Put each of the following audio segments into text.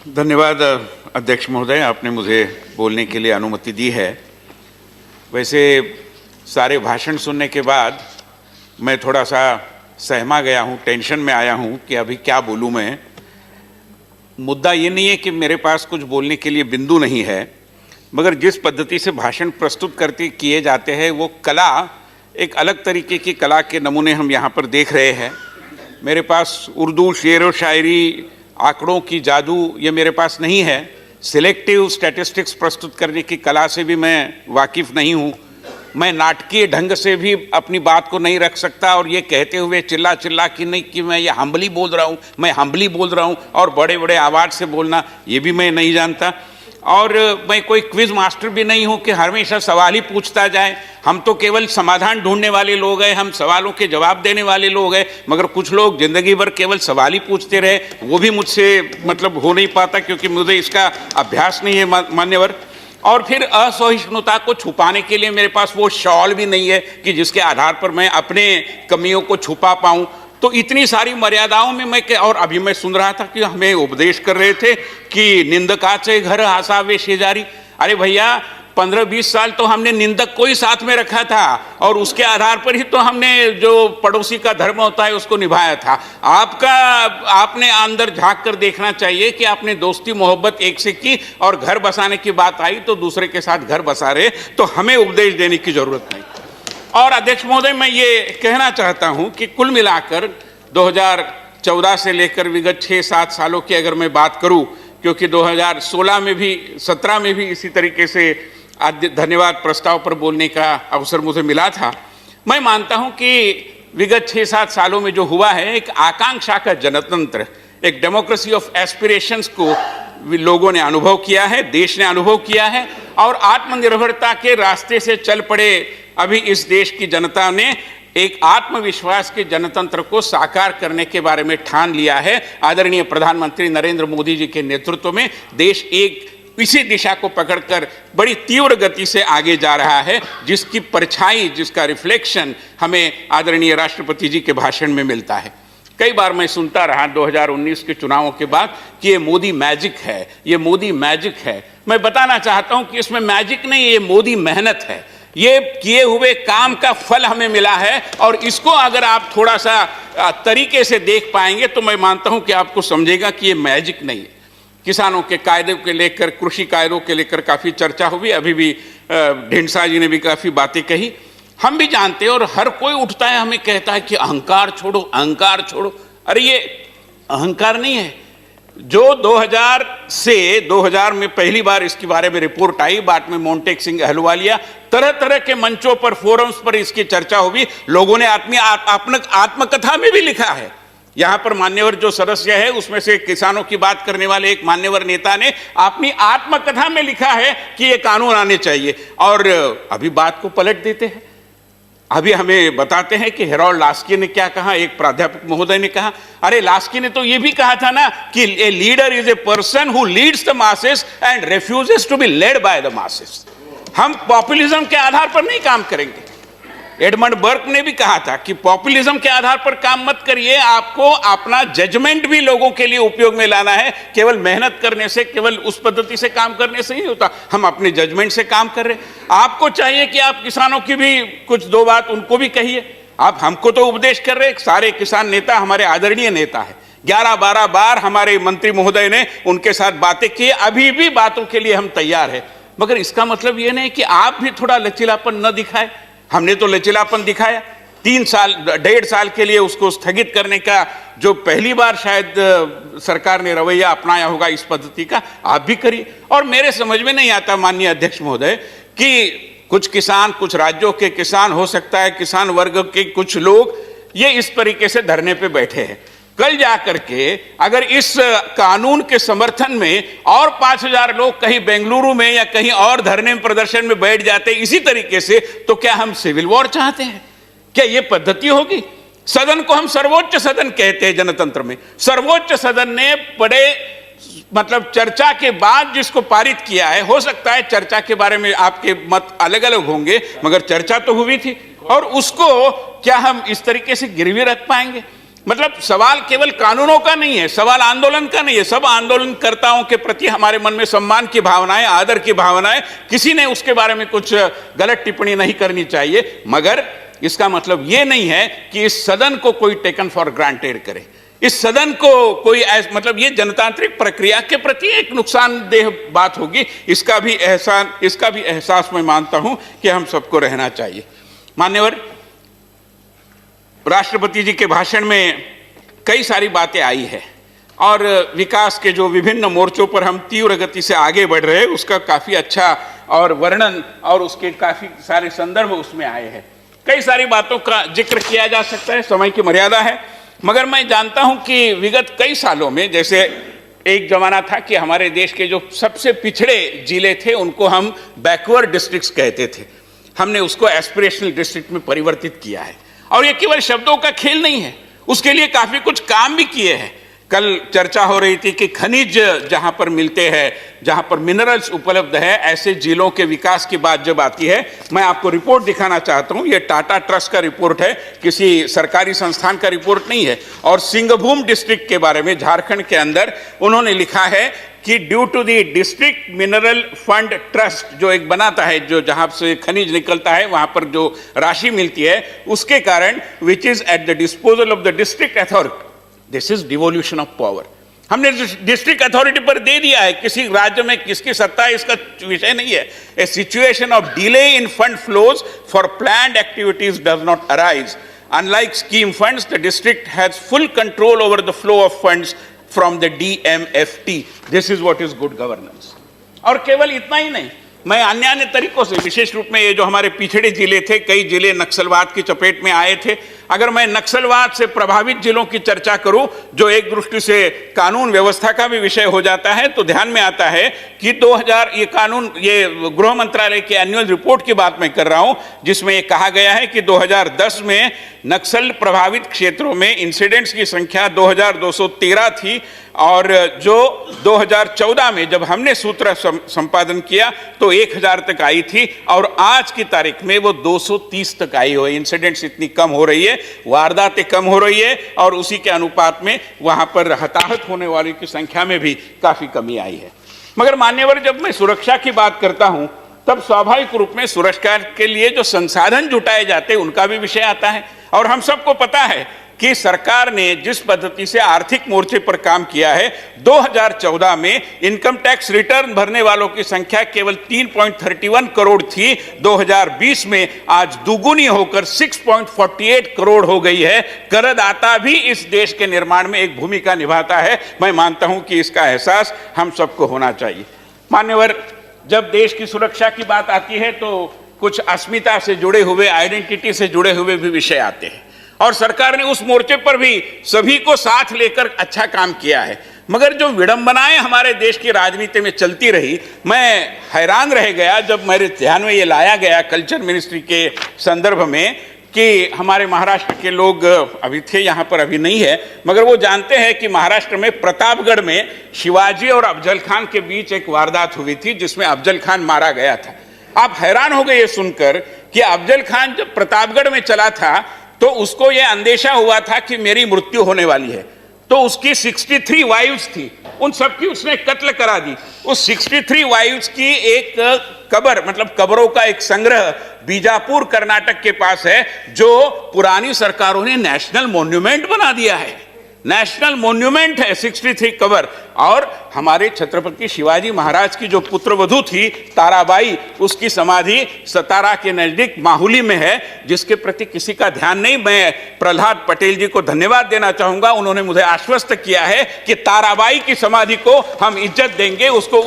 धन्यवाद अध्यक्ष महोदय, आपने मुझे बोलने के लिए अनुमति दी है। वैसे सारे भाषण सुनने के बाद मैं थोड़ा सा सहमा गया हूँ, टेंशन में आया हूँ कि अभी क्या बोलूँ मैं। मुद्दा ये नहीं है कि मेरे पास कुछ बोलने के लिए बिंदु नहीं है, मगर जिस पद्धति से भाषण प्रस्तुत करते किए जाते हैं वो कला, एक अलग तरीके की कला के नमूने हम यहाँ पर देख रहे हैं। मेरे पास उर्दू शेर व शायरी, आंकड़ों की जादू ये मेरे पास नहीं है। सिलेक्टिव स्टैटिस्टिक्स प्रस्तुत करने की कला से भी मैं वाकिफ़ नहीं हूँ। मैं नाटकीय ढंग से भी अपनी बात को नहीं रख सकता और ये कहते हुए चिल्ला चिल्ला कि नहीं कि मैं ये हम्बली बोल रहा हूँ, मैं हम्बली बोल रहा हूँ, और बड़े बड़े आवाज़ से बोलना ये भी मैं नहीं जानता। और मैं कोई क्विज मास्टर भी नहीं हूं कि हमेशा सवाल ही पूछता जाए। हम तो केवल समाधान ढूंढने वाले लोग हैं, हम सवालों के जवाब देने वाले लोग हैं। मगर कुछ लोग जिंदगी भर केवल सवाल ही पूछते रहे, वो भी मुझसे मतलब हो नहीं पाता, क्योंकि मुझे इसका अभ्यास नहीं है मान्यवर। और फिर असहिष्णुता को छुपाने के लिए मेरे पास वो शॉल भी नहीं है कि जिसके आधार पर मैं अपने कमियों को छुपा पाऊँ। तो इतनी सारी मर्यादाओं में मैं और अभी मैं सुन रहा था कि हमें उपदेश कर रहे थे कि निंदकाचे घर हसावे शेजारी। अरे भैया, 15-20 साल तो हमने निंदक को ही साथ में रखा था और उसके आधार पर ही तो हमने जो पड़ोसी का धर्म होता है उसको निभाया था। आपने अंदर झांक कर देखना चाहिए कि आपने दोस्ती मोहब्बत एक से की और घर बसाने की बात आई तो दूसरे के साथ घर बसा रहे, तो हमें उपदेश देने की जरूरत नहीं। और अध्यक्ष महोदय, मैं ये कहना चाहता हूं कि कुल मिलाकर 2014 से लेकर विगत 6-7 सालों की अगर मैं बात करूं, क्योंकि 2016 में भी 17 में भी इसी तरीके से धन्यवाद प्रस्ताव पर बोलने का अवसर मुझे मिला था। मैं मानता हूं कि विगत 6-7 सालों में जो हुआ है, एक आकांक्षा का जनतंत्र, एक डेमोक्रेसी ऑफ एस्पिरेशंस को लोगों ने अनुभव किया है, देश ने अनुभव किया है, और आत्मनिर्भरता के रास्ते से चल पड़े अभी इस देश की जनता ने एक आत्मविश्वास के जनतंत्र को साकार करने के बारे में ठान लिया है। आदरणीय प्रधानमंत्री नरेंद्र मोदी जी के नेतृत्व में देश एक इसी दिशा को पकड़कर बड़ी तीव्र गति से आगे जा रहा है, जिसकी परछाई, जिसका रिफ्लेक्शन हमें आदरणीय राष्ट्रपति जी के भाषण में मिलता है। कई बार मैं सुनता रहा 2019 के चुनावों के बाद कि ये मोदी मैजिक है, ये मोदी मैजिक है। मैं बताना चाहता हूं कि इसमें मैजिक नहीं, ये मोदी मेहनत है। ये किए हुए काम का फल हमें मिला है, और इसको अगर आप थोड़ा सा तरीके से देख पाएंगे तो मैं मानता हूं कि आपको समझेगा कि ये मैजिक नहीं है। किसानों के कायदों के लेकर, कृषि कायदों के लेकर काफ़ी चर्चा हुई, अभी भी ढींडसा जी ने भी काफ़ी बातें कही। हम भी जानते हैं और हर कोई उठता है, हमें कहता है कि अहंकार छोड़ो, अहंकार छोड़ो। अरे ये अहंकार नहीं है। जो 2000 से 2000 में पहली बार इसके बारे में रिपोर्ट आई, बाद में मोंटेक सिंह अहलुवालिया, तरह तरह के मंचों पर, फोरम्स पर इसकी चर्चा हुई। लोगों ने आत्मकथा में भी लिखा है। यहां पर मान्यवर जो सदस्य है उसमें से किसानों की बात करने वाले एक मान्यवर नेता ने अपनी आत्मकथा में लिखा है कि ये कानून आने चाहिए, और अभी बात को पलट देते हैं। अभी हमें बताते हैं कि हेरोल्ड लास्की ने क्या कहा, एक प्राध्यापक महोदय ने कहा। अरे लास्की ने तो ये भी कहा था ना कि a leader is a person who leads the masses and refuses to be led by the masses. हम पॉपुलिज्म के आधार पर नहीं काम करेंगे। एडमंड बर्क ने भी कहा था कि पॉपुलिज्म के आधार पर काम मत करिए, आपको अपना जजमेंट भी लोगों के लिए उपयोग में लाना है। केवल मेहनत करने से, केवल उस पद्धति से काम करने से नहीं होता। हम अपने जजमेंट से काम कर रहे हैं। आपको चाहिए कि आप किसानों की भी कुछ दो बात उनको भी कहिए। आप हमको तो उपदेश कर रहे हैं, सारे किसान नेता हमारे आदरणीय नेता है, 11-12 बार हमारे मंत्री महोदय ने उनके साथ बातें की, अभी भी बातों के लिए हम तैयार है। मगर इसका मतलब ये नहीं कि आप भी थोड़ा लचीलापन न दिखाए। हमने तो लचीलापन दिखाया। 1.5 साल के लिए उसको स्थगित करने का जो पहली बार शायद सरकार ने रवैया अपनाया होगा इस पद्धति का, आप भी करिए। और मेरे समझ में नहीं आता माननीय अध्यक्ष महोदय कि कुछ किसान, कुछ राज्यों के किसान, हो सकता है किसान वर्ग के कुछ लोग ये इस तरीके से धरने पे बैठे हैं। कल जाकर के अगर इस कानून के समर्थन में और 5000 लोग कहीं बेंगलुरु में या कहीं और धरने में, प्रदर्शन में बैठ जाते इसी तरीके से, तो क्या हम सिविल वॉर चाहते हैं? क्या ये पद्धति होगी? सदन को हम सर्वोच्च सदन कहते हैं जनतंत्र में। सर्वोच्च सदन ने बड़े मतलब चर्चा के बाद जिसको पारित किया है, हो सकता है चर्चा के बारे में आपके मत अलग अलग होंगे, मगर चर्चा तो हुई थी, और उसको क्या हम इस तरीके से गिरवी रख पाएंगे? मतलब सवाल केवल कानूनों का नहीं है, सवाल आंदोलन का नहीं है। सब आंदोलनकर्ताओं के प्रति हमारे मन में सम्मान की भावनाएं, आदर की भावनाएं, किसी ने उसके बारे में कुछ गलत टिप्पणी नहीं करनी चाहिए, मगर इसका मतलब यह नहीं है कि इस सदन को कोई टेकन फॉर ग्रांटेड करे। इस सदन को कोई मतलब ये जनतांत्रिक प्रक्रिया के प्रति एक नुकसानदेह बात होगी, इसका भी एहसास मैं मानता हूं कि हम सबको रहना चाहिए। मान्यवर, राष्ट्रपति जी के भाषण में कई सारी बातें आई है और विकास के जो विभिन्न मोर्चों पर हम तीव्र गति से आगे बढ़ रहे हैं उसका काफी अच्छा और वर्णन और उसके काफी सारे संदर्भ उसमें आए हैं। कई सारी बातों का जिक्र किया जा सकता है, समय की मर्यादा है, मगर मैं जानता हूं कि विगत कई सालों में, जैसे एक जमाना था कि हमारे देश के जो सबसे पिछड़े जिले थे उनको हम बैकवर्ड डिस्ट्रिक्ट्स कहते थे, हमने उसको एस्पिरेशनल डिस्ट्रिक्ट में परिवर्तित किया है। और ये केवल शब्दों का खेल नहीं है, उसके लिए काफी कुछ काम भी किए हैं। कल चर्चा हो रही थी कि खनिज जहां पर मिलते हैं, जहां पर मिनरल्स उपलब्ध है, ऐसे जिलों के विकास की बात जब आती है, मैं आपको रिपोर्ट दिखाना चाहता हूं। यह टाटा ट्रस्ट का रिपोर्ट है, किसी सरकारी संस्थान का रिपोर्ट नहीं है। और सिंहभूम डिस्ट्रिक्ट के बारे में झारखंड के अंदर उन्होंने लिखा है कि due to the district mineral fund trust, जो एक बनाता है, जो जहां से खनिज निकलता है वहां पर जो राशि मिलती है, उसके कारण which is at the disposal of the district authority, this is devolution of power. हमने डिस्ट्रिक्ट अथॉरिटी पर दे दिया है, किसी राज्य में किसकी सत्ता है इसका विषय नहीं है। A situation of delay in fund flows for planned activities does not arise. Unlike scheme funds, the district has full control over the flow of funds from the DMFT. This is what is good governance. और केवल इतना ही नहीं, मैं अन्य तरीकों से, विशेष रूप में ये जो हमारे पिछड़े जिले थे, कई जिले नक्सलवाद की चपेट में आए थे। अगर मैं नक्सलवाद से प्रभावित जिलों की चर्चा करूं, जो एक दृष्टि से कानून व्यवस्था का भी विषय हो जाता है, तो ध्यान में आता है कि 2000 ये गृह मंत्रालय के एनुअल रिपोर्ट की बात मैं कर रहा हूं, जिसमें ये कहा गया है कि 2010 में नक्सल प्रभावित क्षेत्रों में इंसिडेंट्स की संख्या 2213 थी और जो 2014 में जब हमने सूत्र संपादन किया तो 1000 तक आई थी और आज की तारीख में वो 230 तक आई हो। इंसिडेंट्स इतनी कम हो रही है, वारदातें कम हो रही है और उसी के अनुपात में वहां पर हताहत होने वालों की संख्या में भी काफी कमी आई है। मगर मान्यवर, जब मैं सुरक्षा की बात करता हूं तब स्वाभाविक रूप में सुरक्षा के लिए जो संसाधन जुटाए जाते हैं उनका भी विषय आता है। और हम सबको पता है कि सरकार ने जिस पद्धति से आर्थिक मोर्चे पर काम किया है, 2014 में इनकम टैक्स रिटर्न भरने वालों की संख्या केवल 3.31 करोड़ थी, 2020 में आज दुगुनी होकर 6.48 करोड़ हो गई है। करदाता भी इस देश के निर्माण में एक भूमिका निभाता है। मैं मानता हूं कि इसका एहसास हम सबको होना चाहिए। मान्यवर, जब देश की सुरक्षा की बात आती है तो कुछ अस्मिता से जुड़े हुए, आइडेंटिटी से जुड़े हुए भी विषय आते हैं और सरकार ने उस मोर्चे पर भी सभी को साथ लेकर अच्छा काम किया है। मगर जो विडंबनाएं हमारे देश की राजनीति में चलती रही, मैं हैरान रह गया जब मेरे ध्यान में ये लाया गया कल्चर मिनिस्ट्री के संदर्भ में कि हमारे महाराष्ट्र के लोग अभी थे, यहाँ पर अभी नहीं है, मगर वो जानते हैं कि महाराष्ट्र में प्रतापगढ़ में शिवाजी और अफजल खान के बीच एक वारदात हुई थी जिसमें अफजल खान मारा गया था। आप हैरान हो गए ये सुनकर कि अफजल खान जब प्रतापगढ़ में चला था तो उसको यह अंदेशा हुआ था कि मेरी मृत्यु होने वाली है, तो उसकी 63 वाइव्स थी, उन सबकी उसने कत्ल करा दी। उस 63 वाइव्स की एक कब्र, मतलब कब्रों का एक संग्रह बीजापुर कर्नाटक के पास है, जो पुरानी सरकारों ने नेशनल मॉन्यूमेंट बना दिया है। नेशनल मॉन्यूमेंट है 63 कब्र। और हमारे छत्रपति शिवाजी महाराज की जो पुत्रवधू थी ताराबाई, उसकी समाधि सतारा के नजदीक माहुली में है, जिसके प्रति किसी का ध्यान नहीं। मैं प्रहलाद पटेल जी को धन्यवाद देना चाहूंगा, उन्होंने मुझे आश्वस्त किया है कि ताराबाई की समाधि को हम इज्जत देंगे, उसको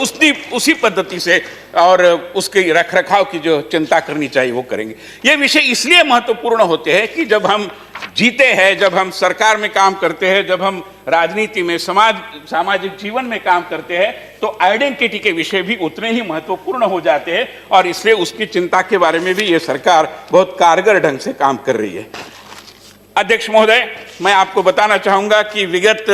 उसी पद्धति से और उसके रखरखाव की जो चिंता करनी चाहिए वो करेंगे। ये विषय इसलिए महत्वपूर्ण होते हैं कि जब हम जीते हैं, जब हम सरकार में काम करते हैं, जब हम राजनीति में, सामाजिक जीवन में काम करते हैं, तो आइडेंटिटी के विषय भी उतने ही महत्वपूर्ण हो जाते हैं और इसलिए उसकी चिंता के बारे में भी ये सरकार बहुत कारगर ढंग से काम कर रही है। अध्यक्ष महोदय, मैं आपको बताना चाहूंगा कि विगत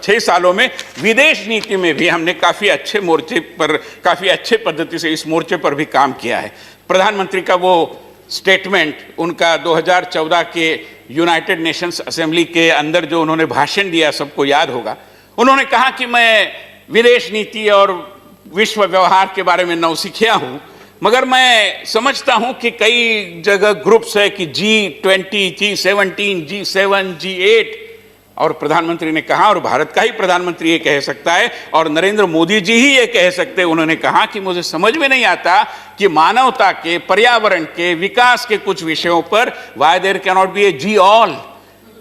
6 सालों में विदेश नीति में भी हमने काफी अच्छे मोर्चे पर, काफी अच्छे पद्धति से इस मोर्चे पर भी काम किया है। प्रधानमंत्री का वो स्टेटमेंट, उनका 2014 के यूनाइटेड नेशंस असेंबली के अंदर जो उन्होंने भाषण दिया, सबको याद होगा। उन्होंने कहा कि मैं विदेश नीति और विश्व व्यवहार के बारे में नौसिखिया हूं, मगर मैं समझता हूं कि कई जगह ग्रुप्स है कि G20, G17, G7, G8, और प्रधानमंत्री ने कहा, और भारत का ही प्रधानमंत्री ये कह सकता है और नरेंद्र मोदी जी ही ये कह सकते हैं, उन्होंने कहा कि मुझे समझ में नहीं आता कि मानवता के, पर्यावरण के, विकास के कुछ विषयों पर why there can not be a G all.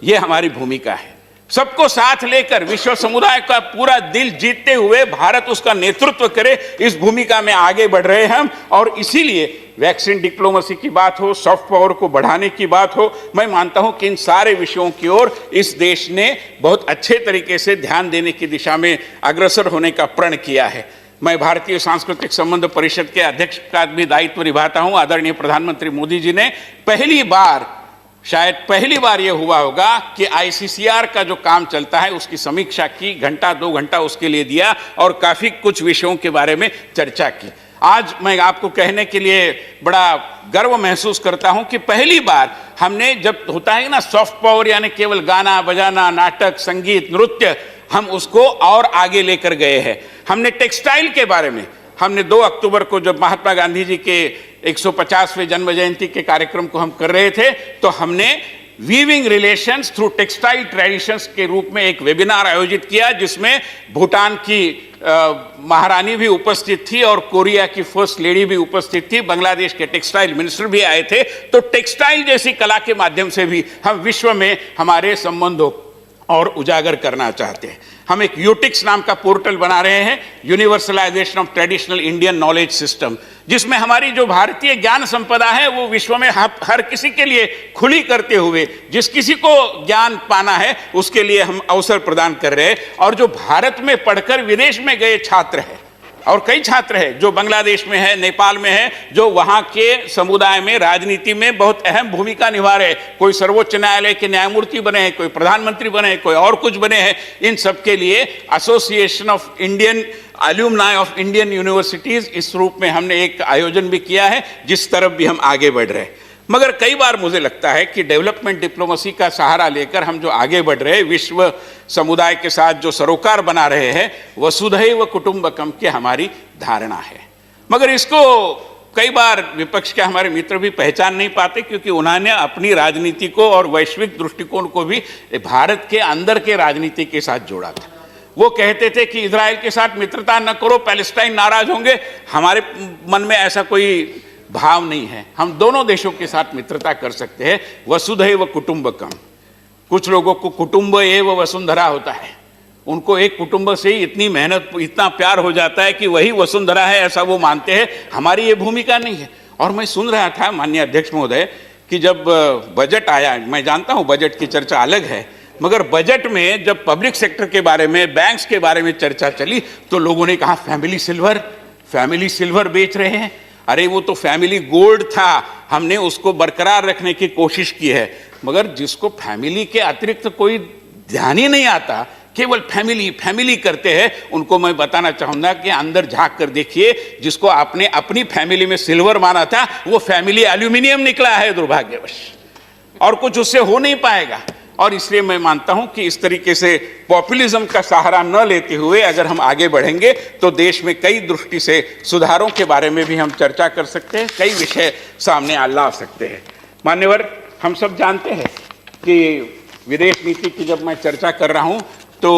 ये हमारी भूमिका है, सबको साथ लेकर विश्व समुदाय का पूरा दिल जीतते हुए भारत उसका नेतृत्व करे, इस भूमिका में आगे बढ़ रहे हैं हम। और इसीलिए वैक्सीन डिप्लोमेसी की बात हो, सॉफ्ट पावर को बढ़ाने की बात हो, मैं मानता हूं कि इन सारे विषयों की ओर इस देश ने बहुत अच्छे तरीके से ध्यान देने की दिशा में अग्रसर होने का प्रण किया है। मैं भारतीय सांस्कृतिक संबंध परिषद के अध्यक्ष का भी दायित्व निभाता हूं। आदरणीय प्रधानमंत्री मोदी जी ने शायद पहली बार यह हुआ होगा कि आईसीसीआर का जो काम चलता है उसकी समीक्षा की, घंटा 2 घंटा उसके लिए दिया और काफी कुछ विषयों के बारे में चर्चा की। आज मैं आपको कहने के लिए बड़ा गर्व महसूस करता हूं कि पहली बार हमने, जब होता है ना सॉफ्ट पावर यानी केवल गाना बजाना, नाटक, संगीत, नृत्य, हम उसको और आगे लेकर गए हैं। हमने टेक्सटाइल के बारे में, हमने 2 अक्टूबर को जब महात्मा गांधी जी के 150वें जन्म जयंती के कार्यक्रम को हम कर रहे थे, तो हमने weaving relations through textile traditions के रूप में एक वेबिनार आयोजित किया, जिसमें भूटान की महारानी भी उपस्थित थी और कोरिया की फर्स्ट लेडी भी उपस्थित थी, बांग्लादेश के टेक्सटाइल मिनिस्टर भी आए थे। तो टेक्सटाइल जैसी कला के माध्यम से भी हम विश्व में हमारे संबंधों और उजागर करना चाहते हैं। हम एक यूटिक्स नाम का पोर्टल बना रहे हैं, universalization of traditional Indian knowledge system, जिसमें हमारी जो भारतीय ज्ञान संपदा है वो विश्व में हर किसी के लिए खुली करते हुए, जिस किसी को ज्ञान पाना है उसके लिए हम अवसर प्रदान कर रहे हैं। और जो भारत में पढ़कर विदेश में गए छात्र हैं, और कई छात्र हैं जो बांग्लादेश में है, नेपाल में है, जो वहां के समुदाय में राजनीति में बहुत अहम भूमिका निभा रहे हैं, कोई सर्वोच्च न्यायालय के न्यायमूर्ति बने हैं, कोई प्रधानमंत्री बने हैं, कोई और कुछ बने हैं, इन सब के लिए association of Indian alumni of Indian universities, इस रूप में हमने एक आयोजन भी किया है, जिस तरफ भी हम आगे बढ़ रहे हैं। मगर कई बार मुझे लगता है कि डेवलपमेंट डिप्लोमेसी का सहारा लेकर हम जो आगे बढ़ रहे हैं, विश्व समुदाय के साथ जो सरोकार बना रहे हैं, वसुधैव कुटुंबकम की हमारी धारणा है, मगर इसको कई बार विपक्ष के हमारे मित्र भी पहचान नहीं पाते, क्योंकि उन्होंने अपनी राजनीति को और वैश्विक दृष्टिकोण को भी भारत के अंदर के राजनीति के साथ जोड़ा था। वो कहते थे कि इजराइल के साथ मित्रता न करो, पैलेस्टाइन नाराज होंगे। हमारे मन में ऐसा कोई भाव नहीं है, हम दोनों देशों के साथ मित्रता कर सकते हैं। वसुधैव कुटुंबकम, कुछ लोगों को कुटुंब एव वसुंधरा होता है, उनको एक कुटुंब से ही इतनी मेहनत, इतना प्यार हो जाता है कि वही वसुंधरा है, ऐसा वो मानते हैं। हमारी ये भूमिका नहीं है। और मैं सुन रहा था माननीय अध्यक्ष महोदय कि जब बजट आया, मैं जानता हूं बजट की चर्चा अलग है, मगर बजट में जब पब्लिक सेक्टर के बारे में, बैंक्स के बारे में चर्चा चली, तो लोगों ने कहा फैमिली सिल्वर बेच रहे हैं। अरे वो तो फैमिली गोल्ड था, हमने उसको बरकरार रखने की कोशिश की है, मगर जिसको फैमिली के अतिरिक्त कोई ध्यान ही नहीं आता, केवल फैमिली करते हैं, उनको मैं बताना चाहूंगा कि अंदर झांक कर देखिए, जिसको आपने अपनी फैमिली में सिल्वर माना था, वो फैमिली एल्यूमिनियम निकला है दुर्भाग्यवश, और कुछ उससे हो नहीं पाएगा। और इसलिए मैं मानता हूं कि इस तरीके से पॉपुलिज्म का सहारा न लेते हुए अगर हम आगे बढ़ेंगे तो देश में कई दृष्टि से सुधारों के बारे में भी हम चर्चा कर सकते हैं, कई विषय सामने ला सकते हैं। मान्यवर, हम सब जानते हैं कि विदेश नीति की जब मैं चर्चा कर रहा हूं तो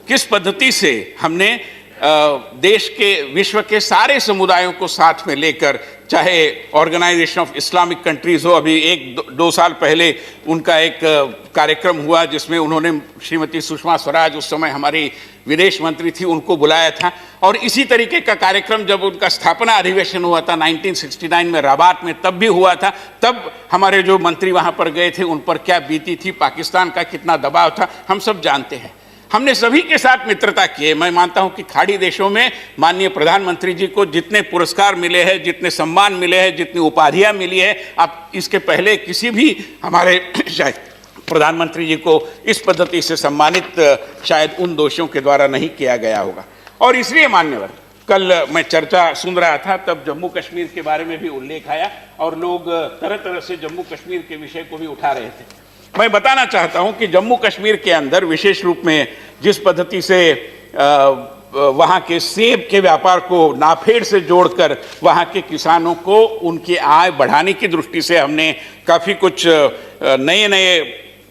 किस पद्धति से हमने देश के, विश्व के सारे समुदायों को साथ में लेकर, चाहे ऑर्गेनाइजेशन ऑफ इस्लामिक कंट्रीज हो, अभी 1-2 साल पहले उनका एक कार्यक्रम हुआ जिसमें उन्होंने श्रीमती सुषमा स्वराज, उस समय हमारी विदेश मंत्री थी, उनको बुलाया था। और इसी तरीके का कार्यक्रम जब उनका स्थापना अधिवेशन हुआ था 1969 में रबात में, तब भी हुआ था। तब हमारे जो मंत्री वहाँ पर गए थे, उन पर क्या बीती थी, पाकिस्तान का कितना दबाव था, हम सब जानते हैं। हमने सभी के साथ मित्रता की है। मैं मानता हूं कि खाड़ी देशों में माननीय प्रधानमंत्री जी को जितने पुरस्कार मिले हैं, जितने सम्मान मिले हैं, जितनी उपाधियां मिली है, अब इसके पहले किसी भी हमारे शायद प्रधानमंत्री जी को इस पद्धति से सम्मानित शायद उन दोषियों के द्वारा नहीं किया गया होगा। और इसलिए मान्यवर, कल मैं चर्चा सुन रहा था, तब जम्मू कश्मीर के बारे में भी उल्लेख आया और लोग तरह तरह से जम्मू कश्मीर के विषय को भी उठा रहे थे। मैं बताना चाहता हूं कि जम्मू कश्मीर के अंदर विशेष रूप में जिस पद्धति से वहां के सेब के व्यापार को नाफेड से जोड़कर वहां के किसानों को उनकी आय बढ़ाने की दृष्टि से हमने काफ़ी कुछ नए नए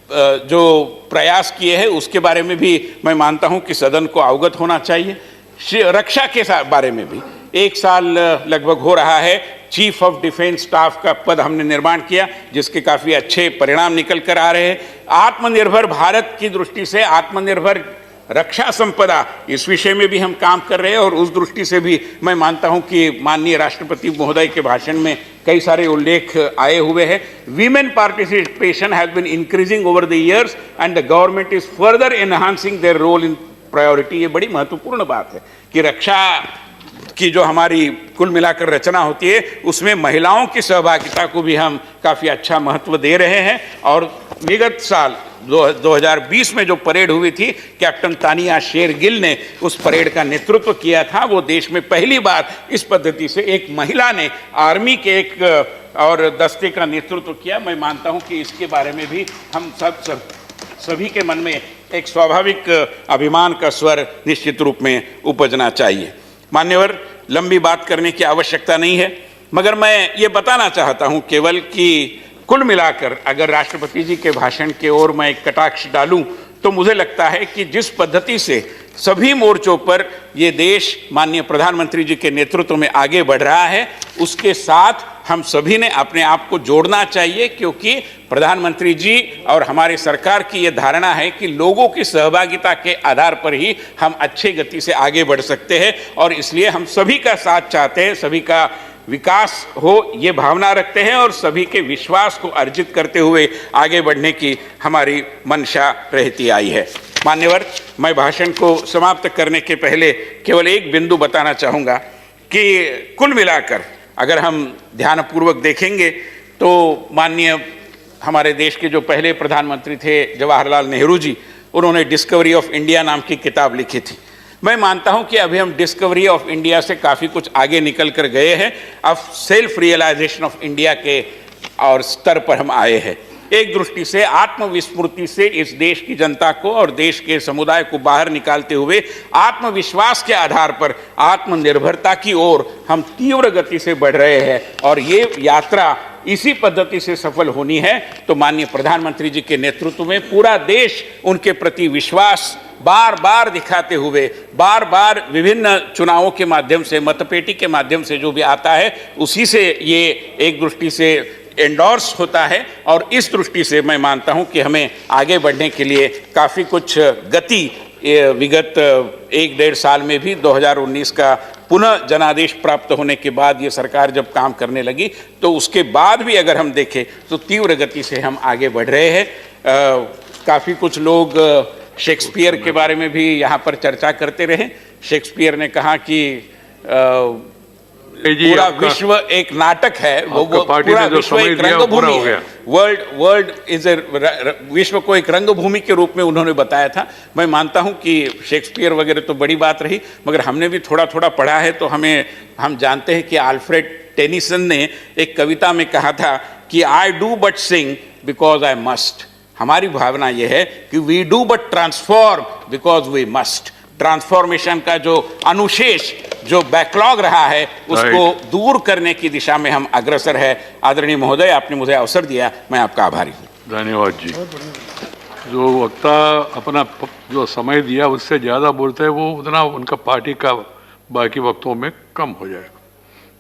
जो प्रयास किए हैं, उसके बारे में भी मैं मानता हूं कि सदन को अवगत होना चाहिए। रक्षा के बारे में भी 1 साल लगभग हो रहा है, चीफ ऑफ डिफेंस स्टाफ का पद हमने निर्माण किया, जिसके काफ़ी अच्छे परिणाम निकल कर आ रहे हैं। आत्मनिर्भर भारत की दृष्टि से आत्मनिर्भर रक्षा संपदा, इस विषय में भी हम काम कर रहे हैं और उस दृष्टि से भी मैं मानता हूं कि माननीय राष्ट्रपति महोदय के भाषण में कई सारे उल्लेख आए हुए हैं। Women participation has been increasing over the years and the government is further enhancing their role in priority. ये बड़ी महत्वपूर्ण बात है कि रक्षा की जो हमारी कुल मिलाकर रचना होती है उसमें महिलाओं की सहभागिता को भी हम काफ़ी अच्छा महत्व दे रहे हैं। और विगत साल 2020 में जो परेड हुई थी, कैप्टन तानिया शेरगिल ने उस परेड का नेतृत्व किया था। वो देश में पहली बार इस पद्धति से एक महिला ने आर्मी के एक और दस्ते का नेतृत्व किया। मैं मानता हूं कि इसके बारे में भी हम सभी के मन में एक स्वाभाविक अभिमान का स्वर निश्चित रूप में उपजना चाहिए। मान्यवर, लंबी बात करने की आवश्यकता नहीं है, मगर मैं ये बताना चाहता हूं केवल कि कुल मिलाकर अगर राष्ट्रपति जी के भाषण के ओर मैं एक कटाक्ष डालूं तो मुझे लगता है कि जिस पद्धति से सभी मोर्चों पर ये देश माननीय प्रधानमंत्री जी के नेतृत्व में आगे बढ़ रहा है, उसके साथ हम सभी ने अपने आप को जोड़ना चाहिए, क्योंकि प्रधानमंत्री जी और हमारी सरकार की ये धारणा है कि लोगों की सहभागिता के आधार पर ही हम अच्छी गति से आगे बढ़ सकते हैं। और इसलिए हम सभी का साथ चाहते हैं, सभी का विकास हो, ये भावना रखते हैं और सभी के विश्वास को अर्जित करते हुए आगे बढ़ने की हमारी मंशा रहती आई है। मान्यवर, मैं भाषण को समाप्त करने के पहले केवल एक बिंदु बताना चाहूँगा कि कुल मिलाकर अगर हम ध्यानपूर्वक देखेंगे तो माननीय हमारे देश के जो पहले प्रधानमंत्री थे जवाहरलाल नेहरू जी, उन्होंने डिस्कवरी ऑफ इंडिया नाम की किताब लिखी थी। मैं मानता हूं कि अभी हम डिस्कवरी ऑफ इंडिया से काफ़ी कुछ आगे निकल कर गए हैं। अब सेल्फ रियलाइजेशन ऑफ इंडिया के और स्तर पर हम आए हैं। एक दृष्टि से आत्मविस्मृति से इस देश की जनता को और देश के समुदाय को बाहर निकालते हुए आत्मविश्वास के आधार पर आत्मनिर्भरता की ओर हम तीव्र गति से बढ़ रहे हैं। और ये यात्रा इसी पद्धति से सफल होनी है तो माननीय प्रधानमंत्री जी के नेतृत्व में पूरा देश उनके प्रति विश्वास बार बार दिखाते हुए, बार बार विभिन्न चुनावों के माध्यम से, मतपेटी के माध्यम से जो भी आता है, उसी से ये एक दृष्टि से एंडोर्स होता है। और इस दृष्टि से मैं मानता हूं कि हमें आगे बढ़ने के लिए काफ़ी कुछ गति विगत 1-1.5 साल में भी 2019 का पुनः जनादेश प्राप्त होने के बाद ये सरकार जब काम करने लगी तो उसके बाद भी अगर हम देखें तो तीव्र गति से हम आगे बढ़ रहे हैं। काफ़ी कुछ लोग शेक्सपियर के बारे में भी यहाँ पर चर्चा करते रहे। शेक्सपियर ने कहा कि पूरा विश्व एक नाटक है, वो पूरा विश्व एक रंगभूमि है। वर्ल्ड इज ए विश्व को एक रंगभूमि के रूप में उन्होंने बताया था। मैं मानता हूं कि शेक्सपियर वगैरह तो बड़ी बात रही, मगर हमने भी थोड़ा थोड़ा पढ़ा है तो हम जानते हैं कि अल्फ्रेड टेनिसन ने एक कविता में कहा था कि I do but sing because I must. हमारी भावना यह है कि we do but transform because we must. Transformation का जो अनुशेष, जो बैकलॉग रहा है, उसको दूर करने की दिशा में हम अग्रसर है। आदरणीय महोदय, आपने मुझे अवसर दिया, मैं आपका आभारी हूँ। धन्यवाद जी। जो वक्ता अपना जो समय दिया उससे ज़्यादा बोलते हैं वो उतना उनका पार्टी का बाकी वक्तों में कम हो जाएगा।